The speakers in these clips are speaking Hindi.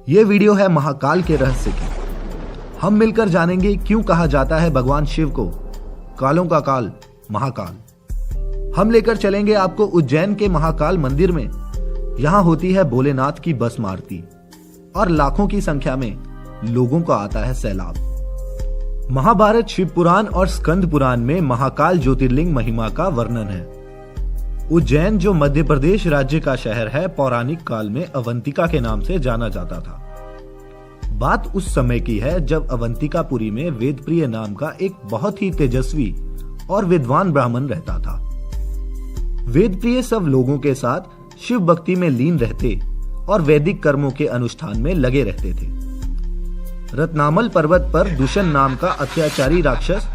ये वीडियो है महाकाल के रहस्य की। हम मिलकर जानेंगे क्यों कहा जाता है भगवान शिव को कालों का काल महाकाल। हम लेकर चलेंगे आपको उज्जैन के महाकाल मंदिर में। यहां होती है भोलेनाथ की भस्म आरती और लाखों की संख्या में लोगों का आता है सैलाब। महाभारत, शिव पुराण और स्कंद पुराण में महाकाल ज्योतिर्लिंग महिमा का वर्णन है। उज्जैन, जो मध्य प्रदेश राज्य का शहर है, पौराणिक काल में अवंतिका के नाम से जाना जाता था। बात उस समय की है जब अवंतिकापुरी में वेदप्रिय नाम का एक बहुत ही तेजस्वी और विद्वान ब्राह्मण रहता था। वेदप्रिय सब लोगों के साथ शिव भक्ति में लीन रहते और वैदिक कर्मों के अनुष्ठान में लगे रहते थे। रत्नामल पर्वत पर दूषण नाम का अत्याचारी राक्षस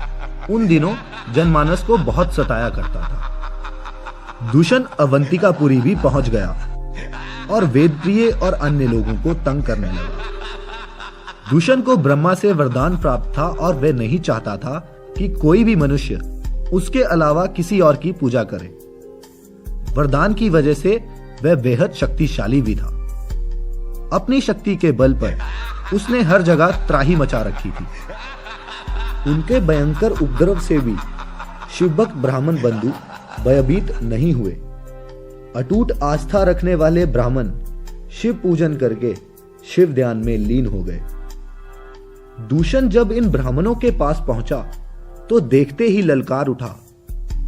उन दिनों जनमानस को बहुत सताया करता था। दूषण अवंतिकापुरी भी पहुंच गया और वेदप्रिय और अन्य लोगों को तंग करने लगा। दूषण को ब्रह्मा से वरदान प्राप्त था और वह नहीं चाहता था कि कोई भी मनुष्य उसके अलावा किसी और की पूजा करे। वरदान की वजह से वह बेहद शक्तिशाली भी था। अपनी शक्ति के बल पर उसने हर जगह त्राही मचा रखी थी। उनके भयंकर उपद्रव से भी शिवभक्त ब्राह्मण बंधु भयभीत नहीं हुए। अटूट आस्था रखने वाले ब्राह्मण शिव पूजन करके शिव ध्यान में लीन हो गए। दूषण जब इन ब्राह्मणों के पास पहुंचा तो देखते ही ललकार उठा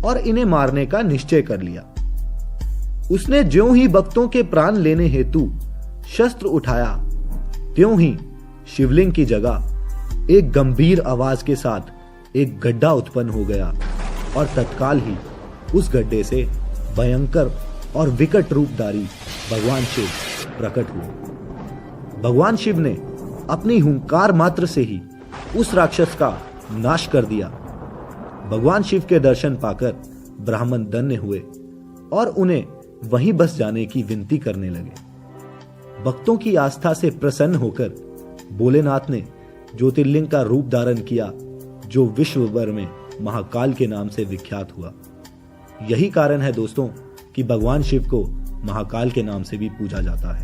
और इन्हें मारने का निश्चय कर लिया। उसने ज्यों ही भक्तों के प्राण लेने हेतु शस्त्र उठाया, त्यों ही शिवलिंग की जगह एक गंभीर आवाज के साथ एक गड्ढा उत्पन्न हो गया और तत्काल ही उस गड्ढे से भयंकर और विकट रूपधारी भगवान शिव प्रकट हुए। भगवान शिव ने अपनी हुंकार मात्र से ही उस राक्षस का नाश कर दिया। भगवान शिव के दर्शन पाकर ब्राह्मण धन्य हुए और उन्हें वहीं बस जाने की विनती करने लगे। भक्तों की आस्था से प्रसन्न होकर भोलेनाथ ने ज्योतिर्लिंग का रूप धारण किया, जो विश्व भर में महाकाल के नाम से विख्यात हुआ। यही कारण है दोस्तों कि भगवान शिव को महाकाल के नाम से भी पूजा जाता है।